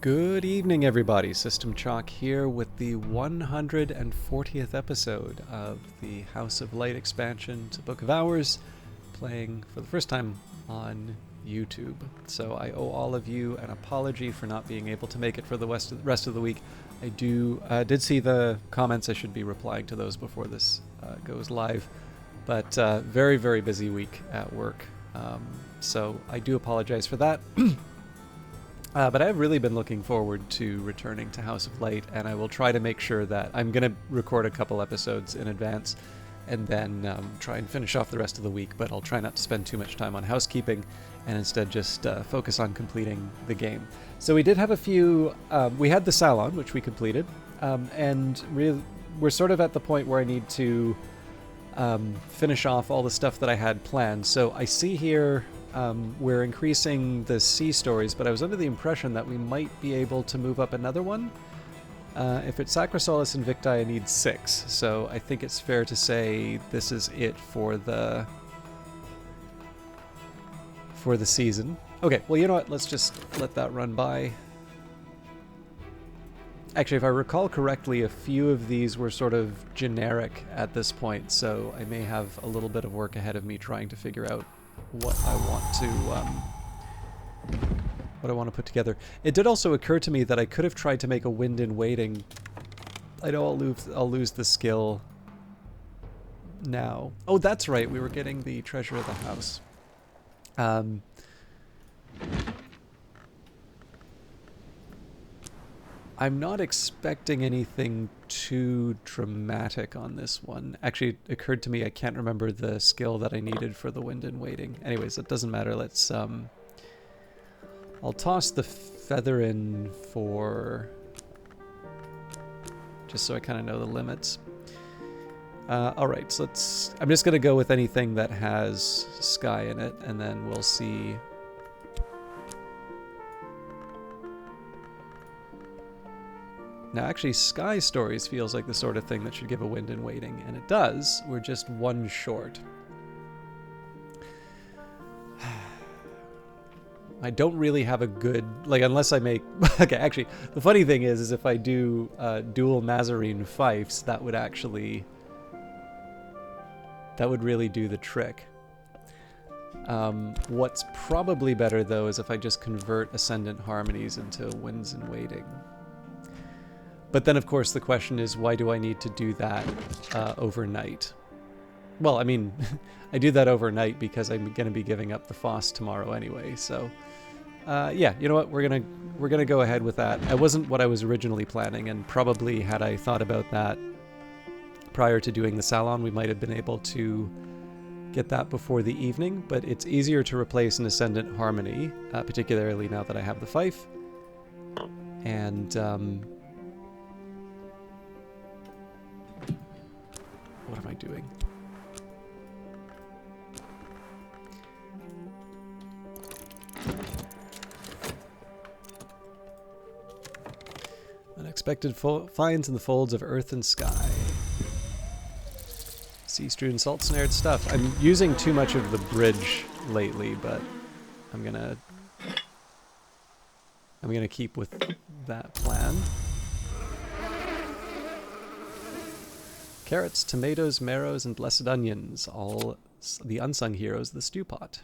Good evening, everybody. System Chalk here with the 140th episode of the House of Light expansion to Book of Hours, playing for the first time on YouTube. So I owe all of you an apology for not being able to make it for the rest of the week. I did see the comments. I should be replying to those before this goes live. But very, very busy week at work. So I do apologize for that. But I've really been looking forward to returning to House of Light, and I will try to make sure that I'm going to record a couple episodes in advance and then try and finish off the rest of the week, but I'll try not to spend too much time on housekeeping and instead just focus on completing the game. So we did have a few, we had the Salon, which we completed, and we're sort of at the point where I need to finish off all the stuff that I had planned. So I see here we're increasing the sea stories, but I was under the impression that we might be able to move up another one. If it's Sacrosalis Invicti, I need 6, so I think it's fair to say this is it for the season. Okay, well, you know what? Let's just let that run by. Actually, if I recall correctly, a few of these were sort of generic at this point, so I may have a little bit of work ahead of me trying to figure out what I want to put together. It did also occur to me that I could have tried to make a Wind in Waiting. I know I'll lose the skill now. Oh, that's right. We were getting the Treasure of the House. I'm not expecting anything too dramatic on this one. Actually, it occurred to me I can't remember the skill that I needed for the Wind in Waiting. Anyways, it doesn't matter. Let's I'll toss the feather in for just so I kind of know the limits. All right, so I'm just gonna go with anything that has sky in it, and then we'll see. Now, actually, Sky Stories feels like the sort of thing that should give a Wind in Waiting, and it does. We're just one short. I don't really have a good, like, unless I make, okay, actually, the funny thing is if I do dual Mazarine Fifes, that would really do the trick. What's probably better, though, is if I just convert Ascendant Harmonies into Winds in Waiting. But then, of course, the question is, why do I need to do that overnight? Well, I mean, I do that overnight because I'm going to be giving up the Foss tomorrow anyway. So, yeah, you know what? We're gonna go ahead with that. It wasn't what I was originally planning, and probably had I thought about that prior to doing the Salon, we might have been able to get that before the evening. But it's easier to replace an Ascendant Harmony, particularly now that I have the Fife. And what am I doing? Unexpected finds in the folds of earth and sky. Sea-strewn, salt-snared stuff. I'm using too much of the bridge lately, but I'm gonna keep with that plan. Carrots, tomatoes, marrows, and blessed onions. All the unsung heroes of the stew pot.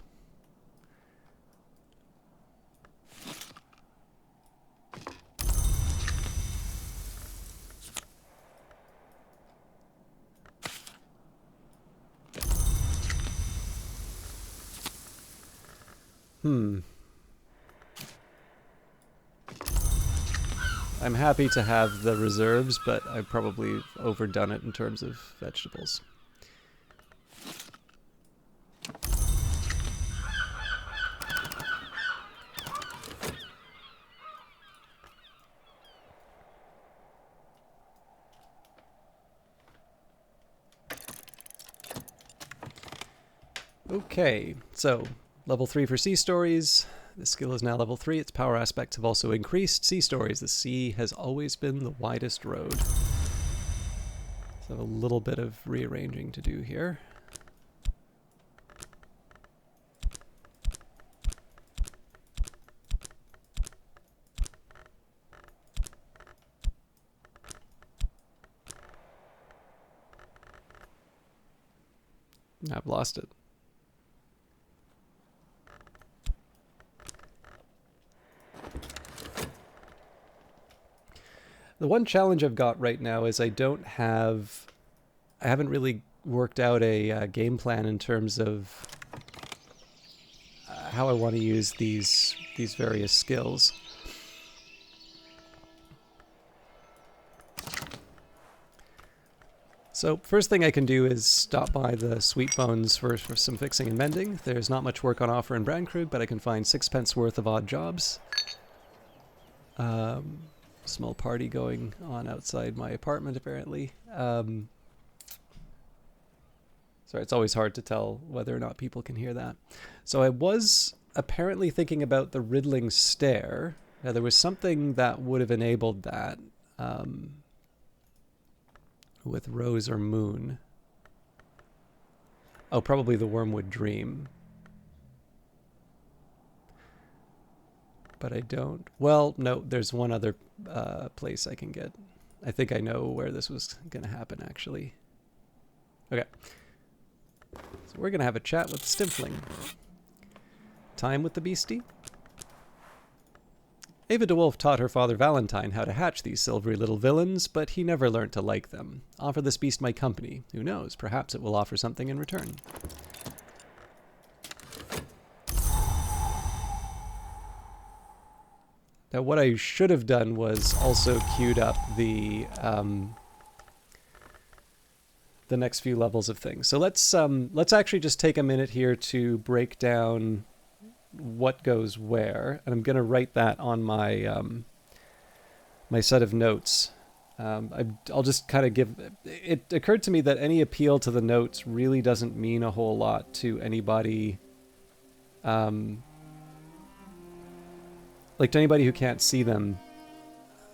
I'm happy to have the reserves, but I've probably overdone it in terms of vegetables. Okay, so level 3 for Sea Stories. The skill is now level 3. Its power aspects have also increased. Sea Stories. The sea has always been the widest road. So a little bit of rearranging to do here. I've lost it. The one challenge I've got right now is I haven't really worked out a game plan in terms of how I want to use these various skills. So first thing I can do is stop by the Sweet Bones for some fixing and mending. There's not much work on offer in Brandkrug, but I can find 6 pence worth of odd jobs. Small party going on outside my apartment, apparently. Sorry, it's always hard to tell whether or not people can hear that. So I was apparently thinking about the Riddling Stair. Now, there was something that would have enabled that. With Rose or Moon. Oh, probably the Wormwood Dream. But I don't... Well, no, there's one other place I can get. I think I know where this was going to happen, actually. Okay. So we're going to have a chat with Stimfling. Time with the beastie? Ava DeWolf taught her father Valentine how to hatch these silvery little villains, but he never learned to like them. Offer this beast my company. Who knows? Perhaps it will offer something in return. Now, what I should have done was also queued up the next few levels of things. So let's actually just take a minute here to break down what goes where, and I'm going to write that on my my set of notes. I'll just kind of give... It occurred to me that any appeal to the notes really doesn't mean a whole lot to anybody, like to anybody who can't see them.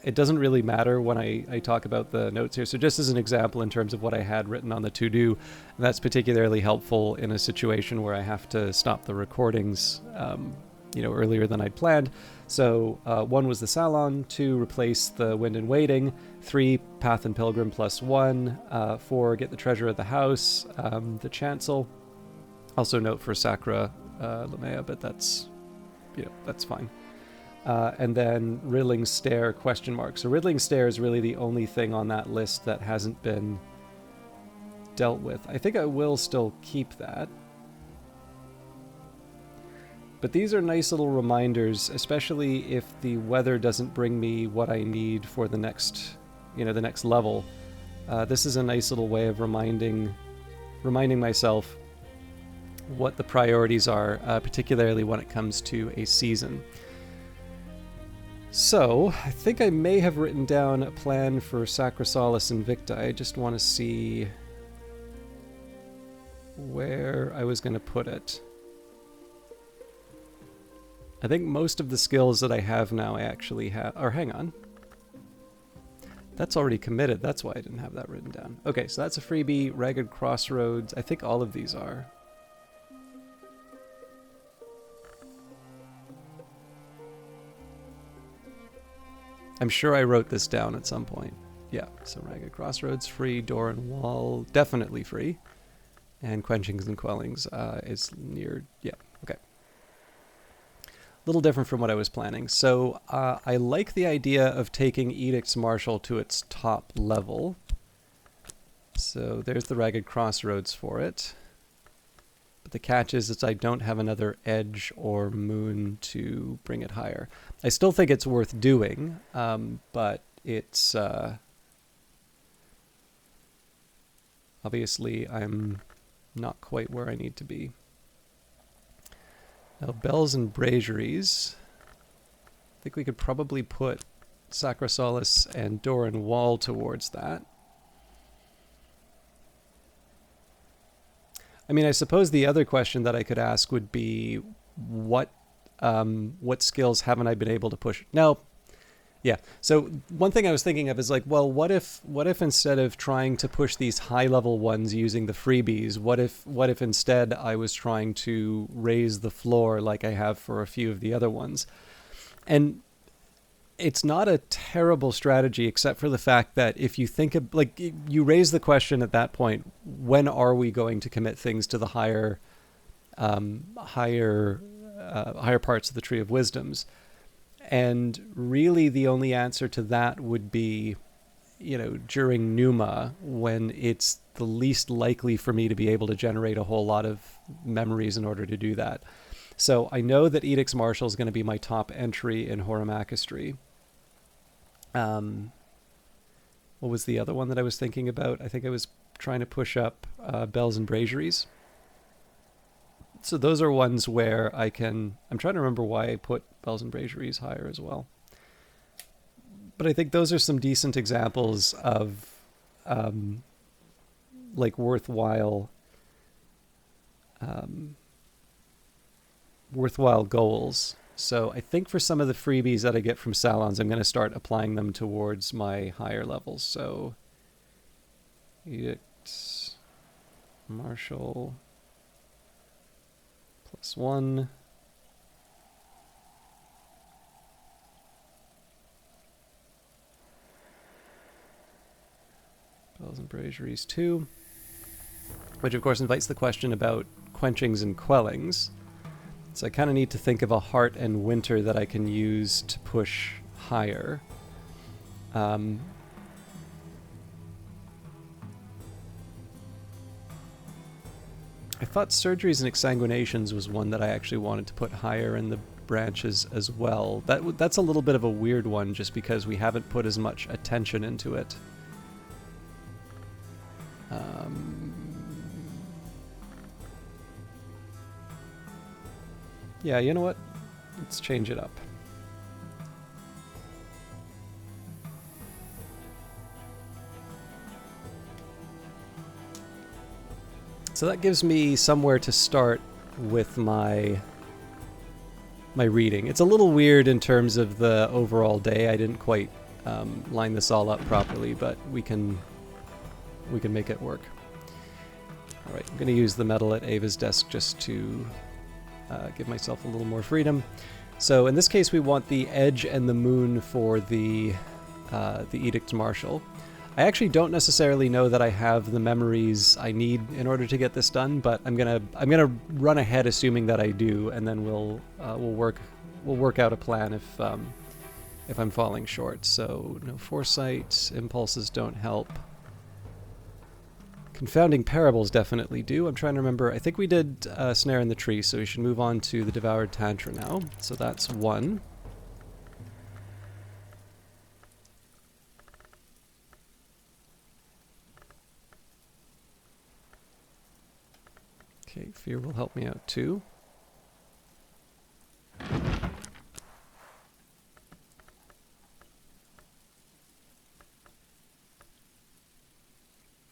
It doesn't really matter when I talk about the notes here. So just as an example, in terms of what I had written on the to-do, that's particularly helpful in a situation where I have to stop the recordings, earlier than I'd planned. So 1 was the Salon, 2, replace the Wind and Waiting, 3, Path and Pilgrim +1, 4, get the treasure of the house, the Chancel. Also note for Sacra Lamea, but that's fine. And then Riddling Stair ? So Riddling Stair is really the only thing on that list that hasn't been dealt with. I think I will still keep that. But these are nice little reminders, especially if the weather doesn't bring me what I need for the next level. This is a nice little way of reminding myself what the priorities are, particularly when it comes to a season. So, I think I may have written down a plan for Sacrosalis Invicta. I just want to see where I was going to put it. I think most of the skills that I have now I actually have... Or hang on. That's already committed. That's why I didn't have that written down. Okay, so that's a freebie. Ragged Crossroads. I think all of these are. I'm sure I wrote this down at some point. Yeah, so Ragged Crossroads, free. Door and Wall, definitely free. And Quenchings and Quellings is near... Yeah, okay. A little different from what I was planning. So I like the idea of taking Edict's Marshal to its top level. So there's the Ragged Crossroads for it. But the catch is that I don't have another Edge or Moon to bring it higher. I still think it's worth doing, but it's... obviously, I'm not quite where I need to be. Now, Bells and Braziers. I think we could probably put Sacrosalis and Door and Wall towards that. I mean, I suppose the other question that I could ask would be, what skills haven't I been able to push? Now, yeah. So one thing I was thinking of is like, well, what if instead of trying to push these high level ones using the freebies, what if instead I was trying to raise the floor like I have for a few of the other ones? And it's not a terrible strategy, except for the fact that if you think of, like, you raise the question at that point, when are we going to commit things to the higher parts of the Tree of Wisdoms? And really the only answer to that would be, during Numa, when it's the least likely for me to be able to generate a whole lot of memories in order to do that. So I know that Edict's Marshal is going to be my top entry in Horamakistry. What was the other one that I was thinking about? I think I was trying to push up Bells and Braziers. So those are ones where I'm trying to remember why I put Bells and Braziers higher as well. But I think those are some decent examples of worthwhile goals. So I think for some of the freebies that I get from Salons, I'm going to start applying them towards my higher levels. So Edict Marshal +1. Bells and Braziers 2, which of course invites the question about quenchings and quellings. So I kind of need to think of a Heart and Winter that I can use to push higher. I thought Surgeries and Exsanguinations was one that I actually wanted to put higher in the branches as well. That's a little bit of a weird one, just because we haven't put as much attention into it. Yeah, you know what? Let's change it up. So that gives me somewhere to start with my reading. It's a little weird in terms of the overall day. I didn't quite line this all up properly, but we can make it work. All right, I'm going to use the medal at Ava's desk just to give myself a little more freedom. So in this case, we want the Edge and the Moon for the Edict Marshal. I actually don't necessarily know that I have the memories I need in order to get this done, but I'm gonna run ahead assuming that I do, and then we'll work out a plan if I'm falling short. So no foresight, impulses don't help. Confounding Parables definitely do. I'm trying to remember. I think we did Snare in the Tree, so we should move on to the Devoured Tantra now. So that's 1. Okay, Fear will help me out too.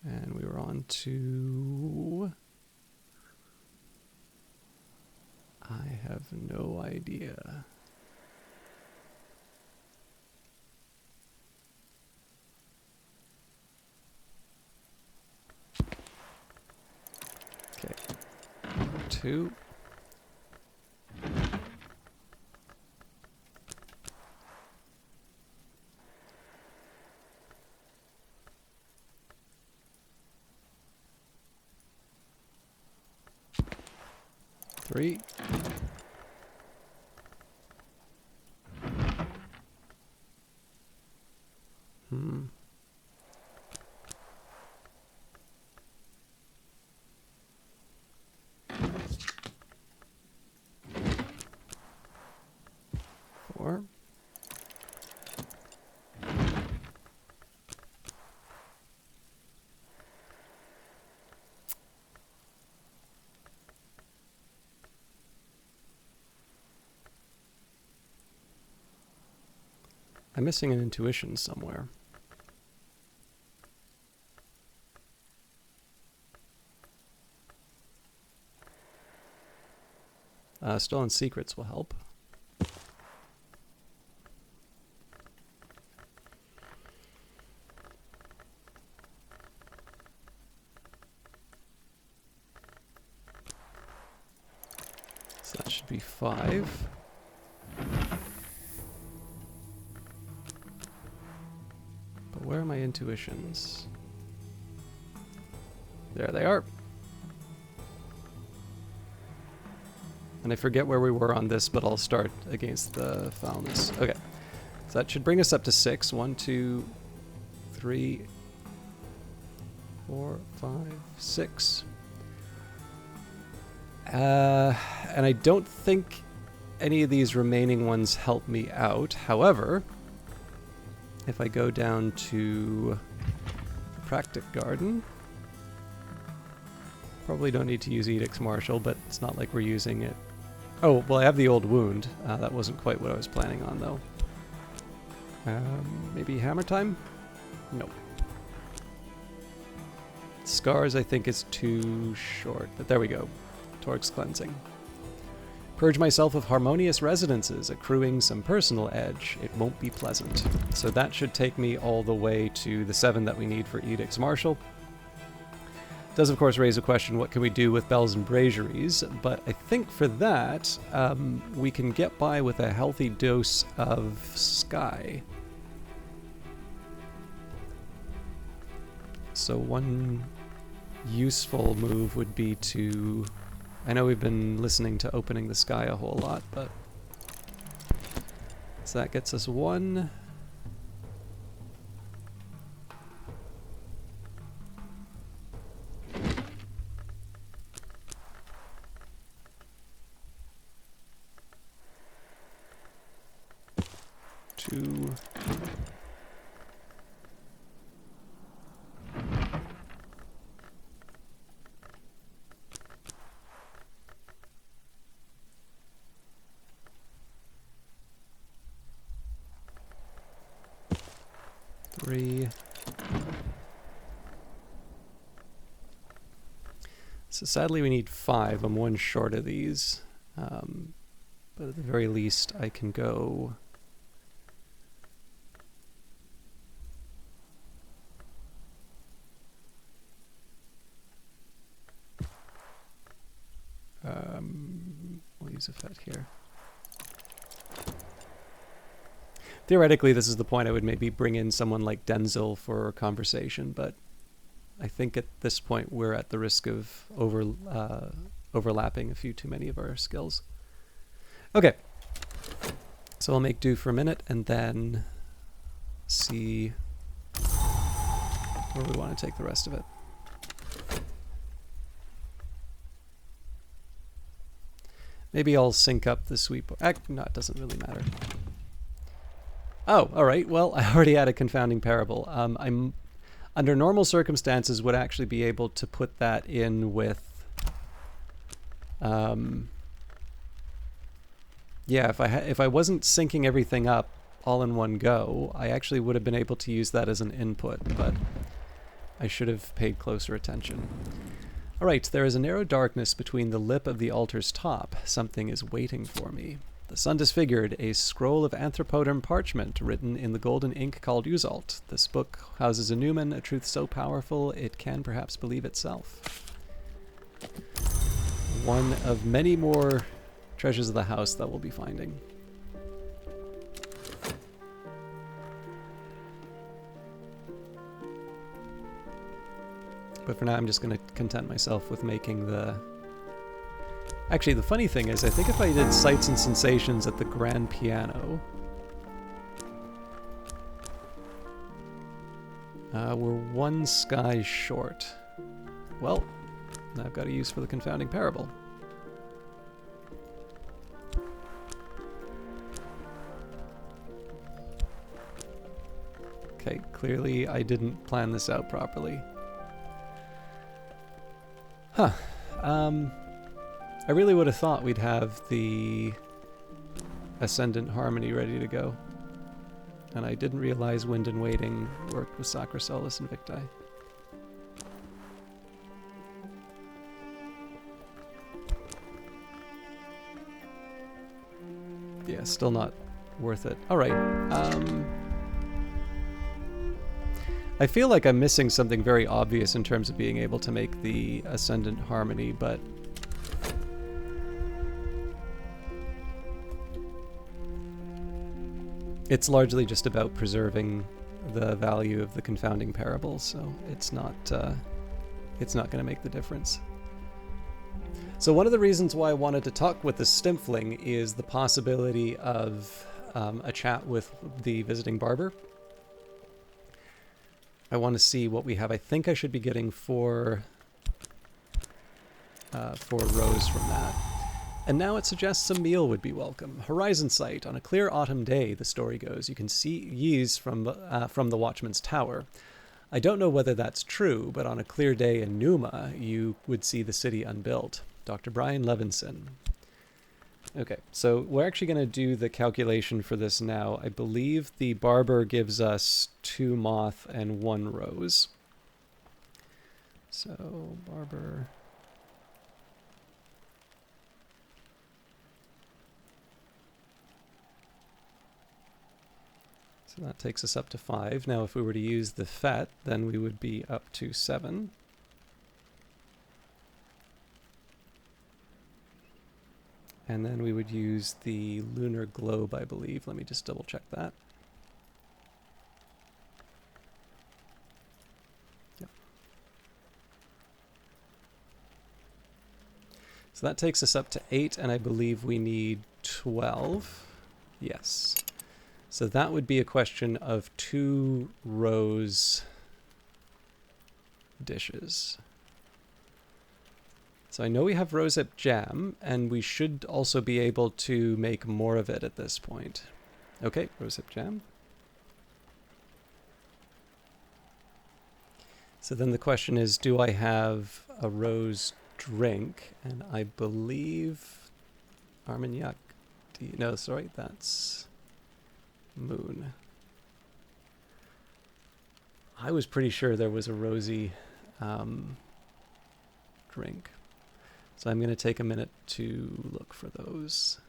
And we were on to... I have no idea. Okay. 2. Three. Four. I'm missing an intuition somewhere. Stolen Secrets will help. So that should be 5. where are my intuitions? There they are. And I forget where we were on this, but I'll start against the foulness. Okay. So that should bring us up to 6. 1, 2, 3, 4, 5, 6. And I don't think any of these remaining ones help me out. However, if I go down to the Practic Garden, probably don't need to use Edict's Martial, but it's not like we're using it. Oh, well, I have the old wound. That wasn't quite what I was planning on, though. Maybe Hammer Time? Nope. Scars, I think, is too short, but there we go. Torque's Cleansing. Purge myself of harmonious resonances, accruing some personal edge. It won't be pleasant. So that should take me all the way to the 7 that we need for Edict's Martial. Does, of course, raise a question, what can we do with Bells and Braziers? But I think for that, we can get by with a healthy dose of Sky. So one useful move would be to... I know we've been listening to Opening the Sky a whole lot, but... So that gets us 1. Two. Three. So sadly we need 5. I'm 1 short of these. But at the very least I can go... we'll use a Fet here. Theoretically, this is the point I would maybe bring in someone like Denzel for a conversation, but I think at this point we're at the risk of overlapping a few too many of our skills. Okay, so I'll make do for a minute and then see where we want to take the rest of it. Maybe I'll sync up the sweep. No, it doesn't really matter. Oh, all right. Well, I already had a confounding parable. I'm under normal circumstances would actually be able to put that in with. Yeah, if I wasn't syncing everything up all in one go, I actually would have been able to use that as an input, but I should have paid closer attention. All right, there is a narrow darkness between the lip of the altar's top. Something is waiting for me. The sun disfigured, a scroll of anthropoderm parchment written in the golden ink called Uzalt. This book houses a Numen, a truth so powerful it can perhaps believe itself. One of many more treasures of the house that we'll be finding. But for now I'm just going to content myself with making the... Actually, the funny thing is, I think if I did Sights and Sensations at the grand piano, we're 1 sky short. Well, I've got a use for the confounding parable. Okay, clearly I didn't plan this out properly. Huh. I really would have thought we'd have the Ascendant Harmony ready to go. And I didn't realize Wind and Waiting worked with Sacra Solis and Victi. Yeah, still not worth it. Alright, I feel like I'm missing something very obvious in terms of being able to make the Ascendant Harmony, but... It's largely just about preserving the value of the confounding parable, so it's not going to make the difference. So one of the reasons why I wanted to talk with the Stimfling is the possibility of a chat with the visiting barber. I want to see what we have. I think I should be getting four rows from that. And now it suggests a meal would be welcome. Horizon sight. On a clear autumn day, the story goes, you can see Ys from the Watchman's Tower. I don't know whether that's true, but on a clear day in Numa, you would see the city unbuilt. Dr. Brian Levinson. Okay, so we're actually going to do the calculation for this now. I believe the barber gives us 2 moth and 1 rose. So, barber... So that takes us up to 5. Now if we were to use the FET, then we would be up to 7. And then we would use the lunar globe, I believe. Let me just double check that. Yep. So that takes us up to 8, and I believe we need 12. Yes. So that would be a question of 2 rose dishes. So I know we have rosehip jam, and we should also be able to make more of it at this point. Okay, rosehip jam. So then the question is, do I have a rose drink? And I believe Armagnac. No, sorry, that's Moon. I was pretty sure there was a rosy drink. So I'm going to take a minute to look for those.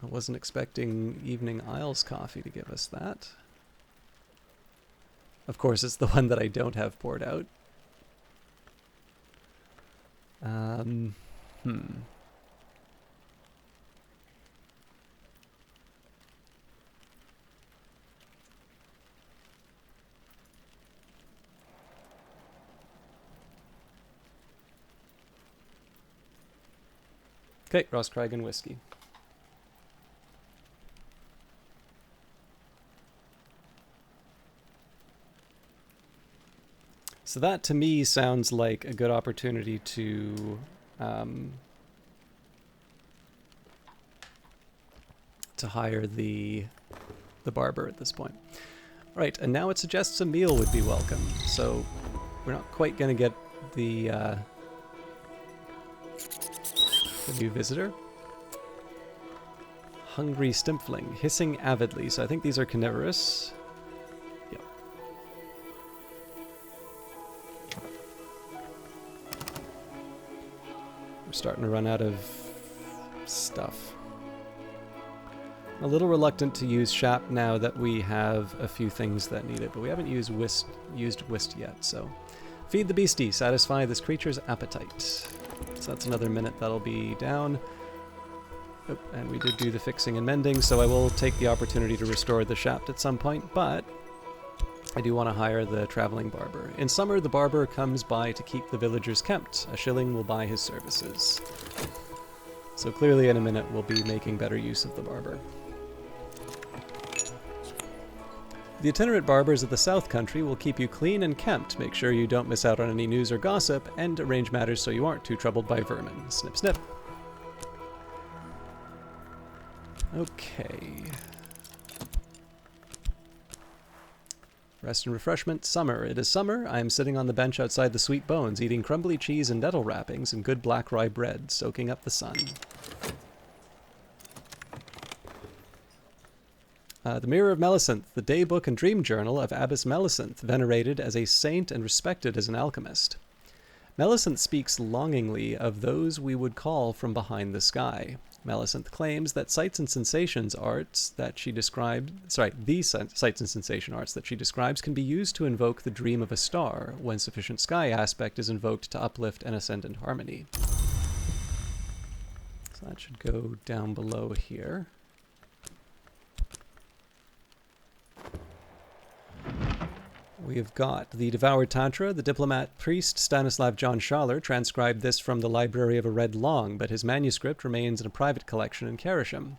I wasn't expecting Evening Isles Coffee to give us that. Of course, it's the one that I don't have poured out. Okay, Ross Craigan whiskey. So that to me sounds like a good opportunity to hire the barber at this point. Right, and now it suggests a meal would be welcome. So we're not quite going to get the new visitor. Hungry Stimfling, hissing avidly. So I think these are carnivorous. Yep. We're starting to run out of stuff. A little reluctant to use Shap now that we have a few things that need it, but we haven't used whist yet, so. Feed the beastie, satisfy this creature's appetite. So that's another minute that'll be down. Oh, and we did do the fixing and mending, so I will take the opportunity to restore the shaft at some point, but I do want to hire the traveling barber. In summer, the barber comes by to keep the villagers kempt. A shilling will buy his services. So clearly in a minute we'll be making better use of the barber. The itinerant barbers of the South Country will keep you clean and kempt, make sure you don't miss out on any news or gossip, and arrange matters so you aren't too troubled by vermin. Snip, snip. Okay. Rest and refreshment. Summer. It is summer. I am sitting on the bench outside the Sweet Bones, eating crumbly cheese and nettle wrappings and good black rye bread, soaking up the sun. The Mirror of Melisandre, the daybook and dream journal of Abbess Melisandre, venerated as a saint and respected as an alchemist. Melisandre speaks longingly of those we would call from behind the sky. Melisande claims that sights and sensations arts that she described, these sights and sensation arts that she describes can be used to invoke the dream of a star when sufficient sky aspect is invoked to uplift and ascend in harmony. So that should go down below here. We have got the Devoured Tantra. The diplomat priest Stanislav John Schaller transcribed this from the Library of a Red Long, but his manuscript remains in a private collection in Karasham.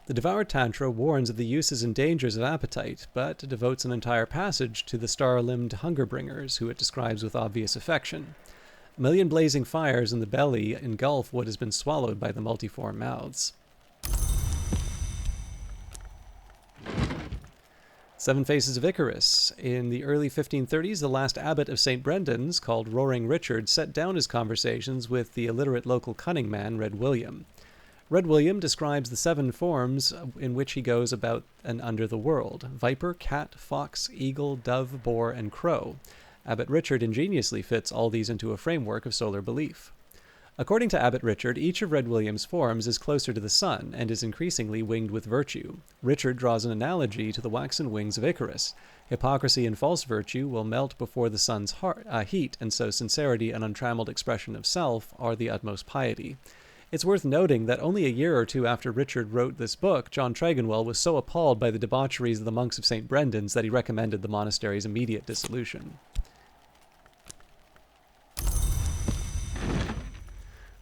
The Devoured Tantra warns of the uses and dangers of appetite, but devotes an entire passage to the star-limbed hunger-bringers, who it describes with obvious affection. A million blazing fires in the belly engulf what has been swallowed by the multiform mouths. Seven Faces of Icarus. In the early 1530s, the last abbot of St. Brendan's, called Roaring Richard, set down his conversations with the illiterate local cunning man, Red William. Red William describes the seven forms in which he goes about and under the world: viper, cat, fox, eagle, dove, boar, and crow. Abbot Richard ingeniously fits all these into a framework of solar belief. According to Abbot Richard, each of Red William's forms is closer to the sun and is increasingly winged with virtue. Richard draws an analogy to the waxen wings of Icarus. Hypocrisy and false virtue will melt before the sun's heat, and so sincerity and untrammeled expression of self are the utmost piety. It's worth noting that only a year or two after Richard wrote this book, John Tregonwell was so appalled by the debaucheries of the monks of St. Brendan's that he recommended the monastery's immediate dissolution.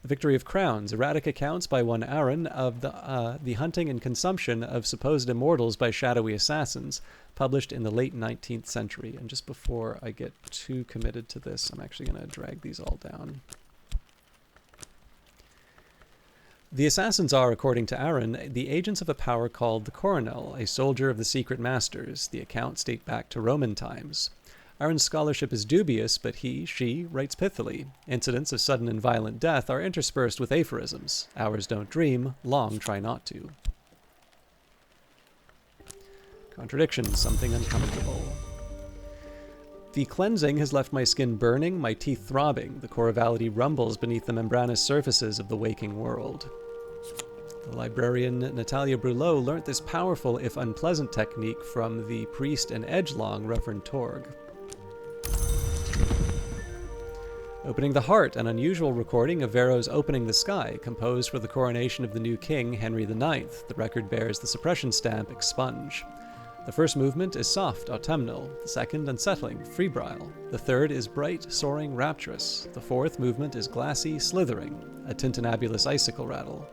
The Victory of Crowns. Erratic accounts by one Aaron of the hunting and consumption of supposed immortals by shadowy assassins, published in the late 19th century. And just before I get too committed to this, I'm actually going to drag these all down. The assassins are, according to Aaron, the agents of a power called the Coronel, a soldier of the secret masters. The accounts date back to Roman times. Aaron's scholarship is dubious, but she writes pithily. Incidents of sudden and violent death are interspersed with aphorisms. Hours don't dream, long try not to. Contradiction, something uncomfortable. The cleansing has left my skin burning, my teeth throbbing. The corvality rumbles beneath the membranous surfaces of the waking world. The librarian Natalia Brulot learnt this powerful, if unpleasant, technique from the priest and edgelong Reverend Torg. Opening the Heart, an unusual recording of Varro's Opening the Sky, composed for the coronation of the new king, Henry IX. The record bears the suppression stamp, Expunge. The first movement is soft, autumnal. The second, unsettling, febrile. The third is bright, soaring, rapturous. The fourth movement is glassy, slithering, a tintinnabulous icicle rattle.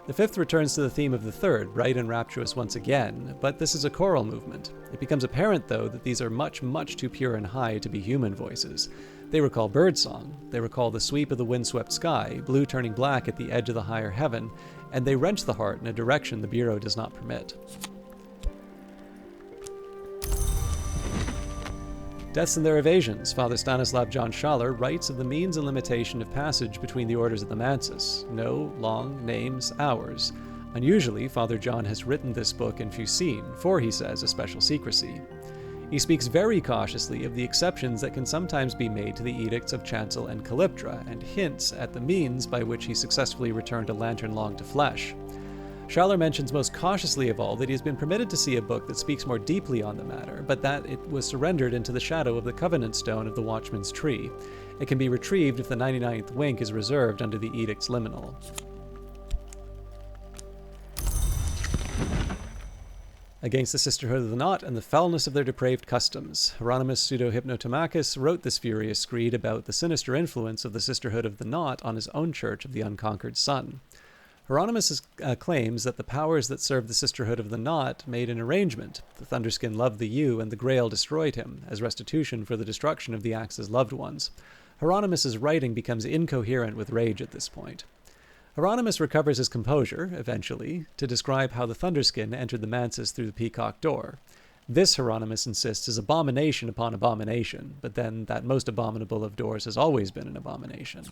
The fifth returns to the theme of the third, bright and rapturous once again, but this is a choral movement. It becomes apparent, though, that these are much, much too pure and high to be human voices. They recall birdsong, they recall the sweep of the windswept sky, blue turning black at the edge of the higher heaven, and they wrench the heart in a direction the Bureau does not permit. Deaths and Their Evasions. Father Stanislav John Schaller writes of the means and limitation of passage between the orders of the Mansus. No long names, hours. Unusually, Father John has written this book in Fucine, for, he says, a special secrecy. He speaks very cautiously of the exceptions that can sometimes be made to the edicts of Chancel and Calyptra, and hints at the means by which he successfully returned a lantern long to flesh. Schaller mentions most cautiously of all that he has been permitted to see a book that speaks more deeply on the matter, but that it was surrendered into the shadow of the covenant stone of the Watchman's Tree. It can be retrieved if the 99th wink is reserved under the edict's liminal. Against the Sisterhood of the Knot and the foulness of their depraved customs. Hieronymus Pseudo-Hypnotomachus wrote this furious screed about the sinister influence of the Sisterhood of the Knot on his own Church of the Unconquered Sun. Hieronymus claims that the powers that served the Sisterhood of the Knot made an arrangement. The Thunderskin loved the ewe, and the Grail destroyed him, as restitution for the destruction of the Axe's loved ones. Hieronymus's writing becomes incoherent with rage at this point. Hieronymus recovers his composure, eventually, to describe how the Thunderskin entered the Mansus through the Peacock Door. This, Hieronymus insists, is abomination upon abomination, but then that most abominable of doors has always been an abomination.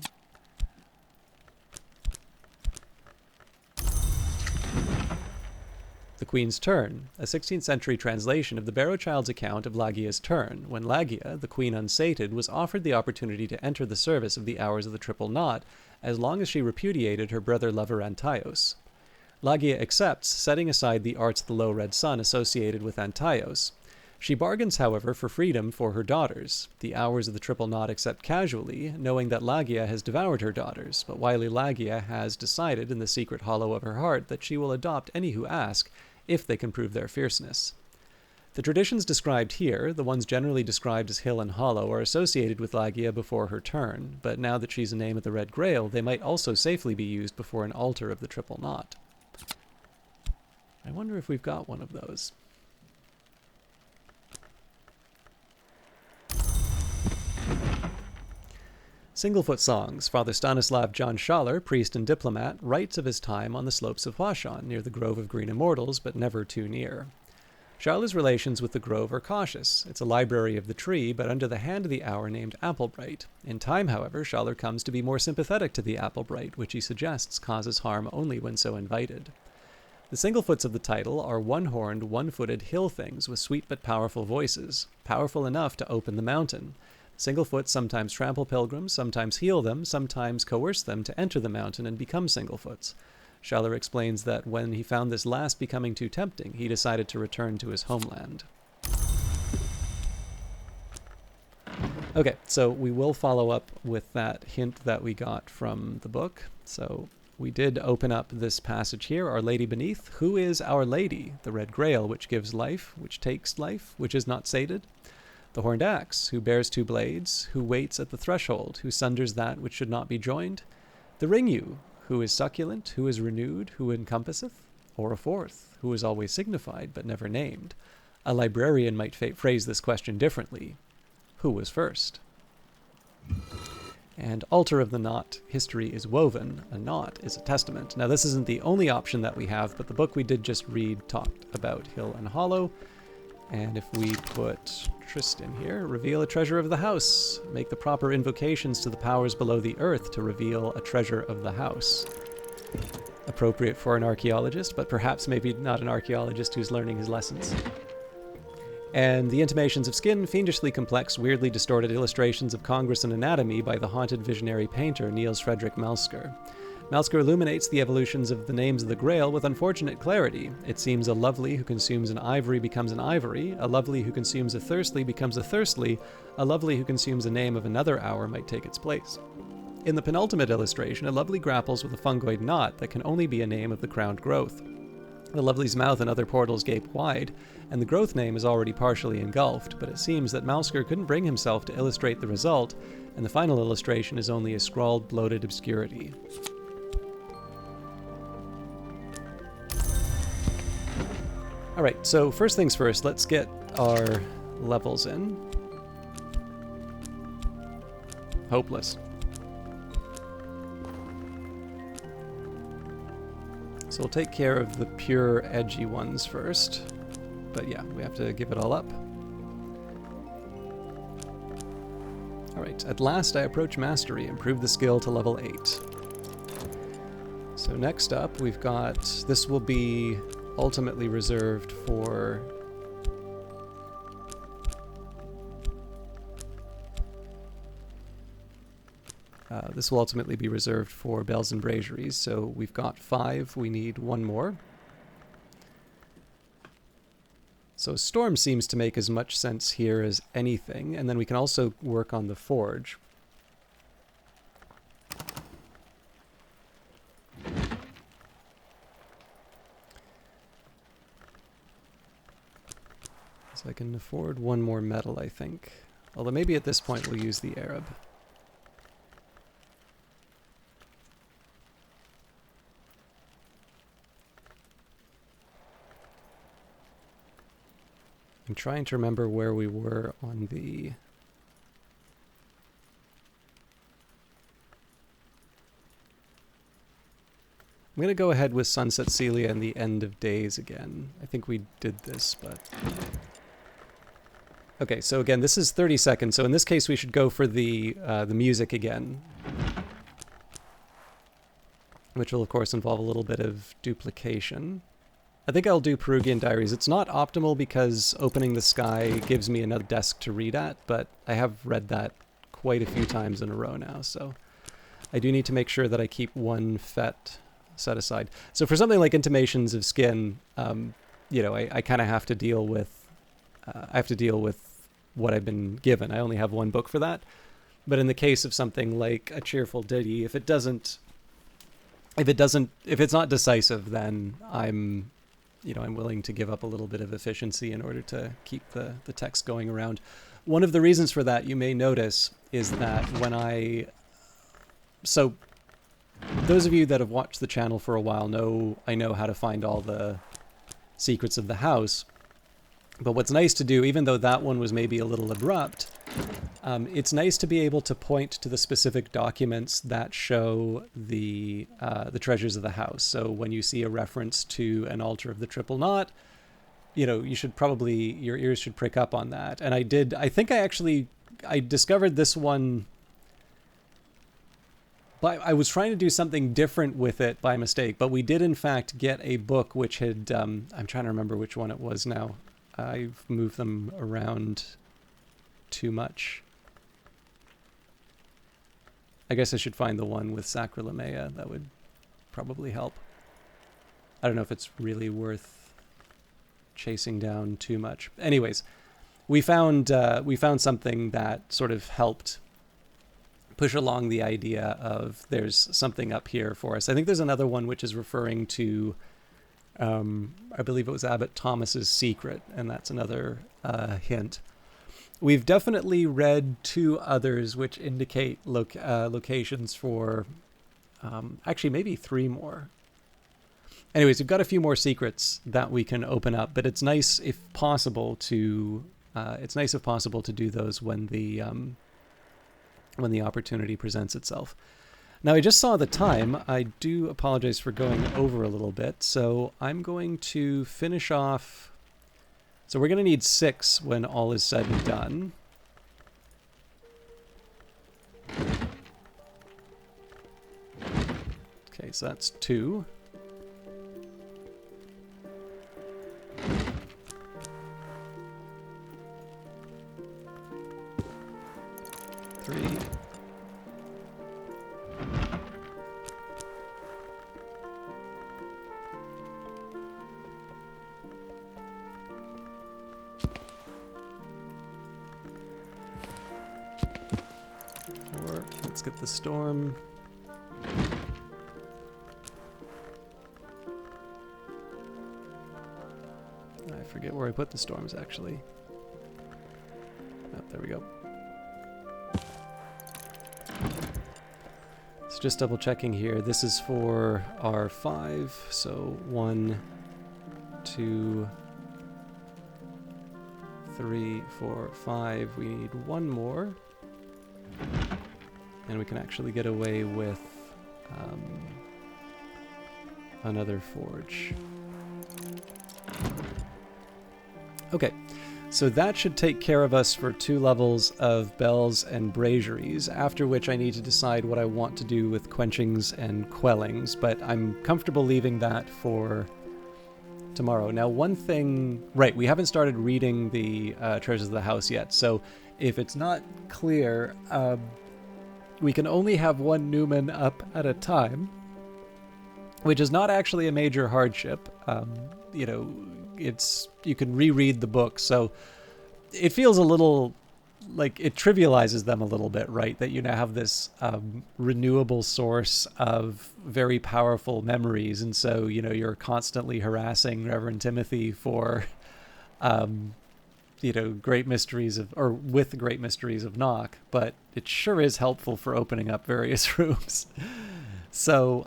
The Queen's Turn, a 16th century translation of the Barrowchild's account of Lagia's turn, when Lagia, the queen unsated, was offered the opportunity to enter the service of the Hours of the Triple Knot, as long as she repudiated her brother lover Antaios. Lagia accepts, setting aside the arts of the low red sun associated with Antaios. She bargains, however, for freedom for her daughters. The hours of the triple knot accept casually, knowing that Lagia has devoured her daughters, but wily Lagia has decided in the secret hollow of her heart that she will adopt any who ask, if they can prove their fierceness. The traditions described here, the ones generally described as Hill and Hollow, are associated with Lagia before her turn, but now that she's a name of the Red Grail, they might also safely be used before an altar of the triple knot. I wonder if we've got one of those. Singlefoot Songs. Father Stanislav John Schaller, priest and diplomat, writes of his time on the slopes of Huashan, near the Grove of Green Immortals, but never too near. Schaller's relations with the grove are cautious. It's a library of the tree, but under the hand of the hour named Applebright. In time, however, Schaller comes to be more sympathetic to the Applebright, which he suggests causes harm only when so invited. The Singlefoots of the title are one-horned, one-footed hill things with sweet but powerful voices, powerful enough to open the mountain. Singlefoot sometimes trample pilgrims, sometimes heal them, sometimes coerce them to enter the mountain and become Singlefoots. Schaller explains that when he found this last becoming too tempting, he decided to return to his homeland. Okay, so we will follow up with that hint that we got from the book. So we did open up this passage here, Our Lady Beneath. Who is Our Lady? The Red Grail, which gives life, which takes life, which is not sated. The Horned Axe, who bears two blades, who waits at the threshold, who sunders that which should not be joined. The Ringyu, who is succulent, who is renewed, who encompasseth. Or a fourth, who is always signified, but never named. A librarian might phrase this question differently. Who was first? And Altar of the Knot, history is woven, a knot is a testament. Now this isn't the only option that we have, but the book we did just read talked about Hill and Hollow. And if we put Tristan here, reveal a treasure of the house. Make the proper invocations to the powers below the earth to reveal a treasure of the house. Appropriate for an archaeologist, but perhaps maybe not an archaeologist who's learning his lessons. And the intimations of skin, fiendishly complex, weirdly distorted illustrations of Congress and anatomy by the haunted visionary painter Niels Fredrik Malsker. Malsker illuminates the evolutions of the names of the Grail with unfortunate clarity. It seems a lovely who consumes an ivory becomes an ivory, a lovely who consumes a thirstly becomes a thirstly, a lovely who consumes a name of another hour might take its place. In the penultimate illustration, a lovely grapples with a fungoid knot that can only be a name of the crowned growth. The lovely's mouth and other portals gape wide, and the growth name is already partially engulfed, but it seems that Malsker couldn't bring himself to illustrate the result, and the final illustration is only a scrawled, bloated obscurity. Alright, so first things first, let's get our levels in. Hopeless. So we'll take care of the pure, edgy ones first. But yeah, we have to give it all up. Alright, at last I approach mastery, improve the skill to level 8. So next up, we've got, this will be ultimately reserved for this will ultimately be reserved for bells and braziers. So we've got 5, we need 1 more. So Storm seems to make as much sense here as anything, and then we can also work on the forge. So I can afford 1 more metal, I think. Although maybe at this point we'll use the Arab. I'm trying to remember where we were on the... I'm going to go ahead with Sunset Celia and the End of Days again. I think we did this, but... Okay, so again, this is 30 seconds, so in this case we should go for the music again. Which will of course involve a little bit of duplication. I think I'll do Perugian Diaries. It's not optimal because Opening the Sky gives me another desk to read at, but I have read that quite a few times in a row now, so... I do need to make sure that I keep 1 fet set aside. So for something like Intimations of Skin, I kind of have to deal with what I've been given. I only have one book for that. But in the case of something like A Cheerful Ditty, if it's not decisive, then I'm willing to give up a little bit of efficiency in order to keep the text going around. One of the reasons for that, you may notice, is that so those of you that have watched the channel for a while I know how to find all the secrets of the house. But what's nice to do, even though that one was maybe a little abrupt, it's nice to be able to point to the specific documents that show the treasures of the house. So when you see a reference to an altar of the triple knot, you should probably, your ears should prick up on that. And I think I discovered this one, but I was trying to do something different with it by mistake. But we did in fact get a book which had, I'm trying to remember which one it was now. I've moved them around too much. I guess I should find the one with Sacrolamea. That would probably help. I don't know if it's really worth chasing down too much. Anyways, we found something that sort of helped push along the idea of there's something up here for us. I think there's another one which is referring to, I believe it was Abbot Thomas's secret, and that's another hint. We've definitely read 2 others which indicate locations for, actually maybe 3 more. Anyways, we've got a few more secrets that we can open up, but it's nice if possible to do those when the opportunity presents itself. Now, I just saw the time. I do apologize for going over a little bit, so I'm going to finish off. So we're going to need 6 when all is said and done. Okay, so that's 2. 3. Let's get the storm. I forget where I put the storms, actually. Oh, there we go. So just double checking here. This is for our 5. So 1, 2, 3, 4, 5. We need 1 more. And we can actually get away with another forge. Okay, so that should take care of us for 2 levels of bells and braziers, after which I need to decide what I want to do with quenchings and quellings, but I'm comfortable leaving that for tomorrow. Now, one thing, right, we haven't started reading the Treasures of the House yet, so if it's not clear, we can only have 1 Newman up at a time, which is not actually a major hardship. You can reread the book, so it feels a little like it trivializes them a little bit, right? That you now have this renewable source of very powerful memories, and so you're constantly harassing Reverend Timothy for great mysteries of Great Mysteries of Knock, but it sure is helpful for opening up various rooms. So,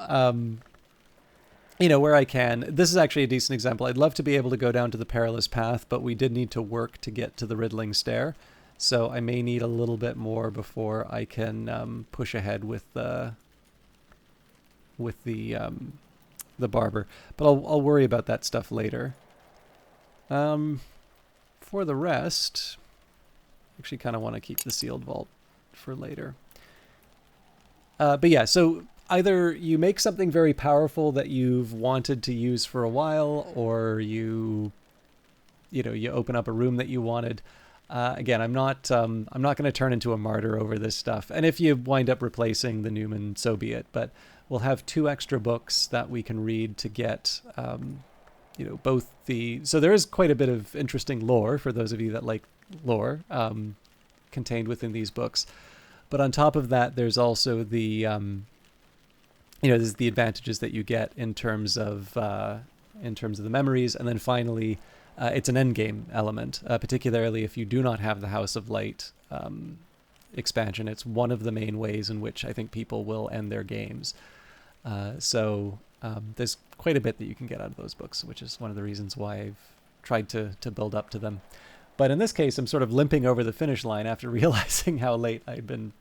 where I can, this is actually a decent example. I'd love to be able to go down to the Perilous Path, but we did need to work to get to the Riddling Stair. So I may need a little bit more before I can push ahead with the barber. But I'll worry about that stuff later. For the rest, I actually kind of want to keep the sealed vault for later. But yeah, so either you make something very powerful that you've wanted to use for a while, or you open up a room that you wanted. Again, I'm not going to turn into a martyr over this stuff. And if you wind up replacing the Newman, so be it. But we'll have 2 extra books that we can read to get, both the. So there is quite a bit of interesting lore for those of you that like lore contained within these books. But on top of that, there's also the, there's the advantages that you get in terms of the memories, and then finally. It's an endgame element, particularly if you do not have the House of Light expansion. It's one of the main ways in which I think people will end their games. So there's quite a bit that you can get out of those books, which is one of the reasons why I've tried to build up to them. But in this case, I'm sort of limping over the finish line after realizing how late I'd been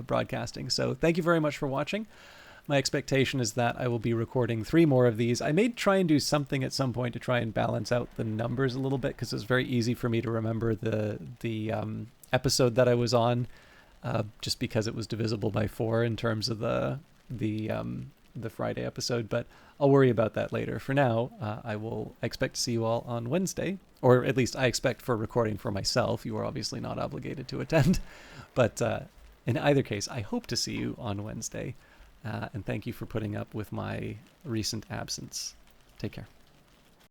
broadcasting. So thank you very much for watching. My expectation is that I will be recording 3 more of these. I may try and do something at some point to try and balance out the numbers a little bit, because it's very easy for me to remember the episode that I was on, just because it was divisible by 4 in terms of the Friday episode. But I'll worry about that later. For now, I expect to see you all on Wednesday, or at least I expect for recording for myself. You are obviously not obligated to attend, but in either case, I hope to see you on Wednesday. And thank you for putting up with my recent absence. Take care.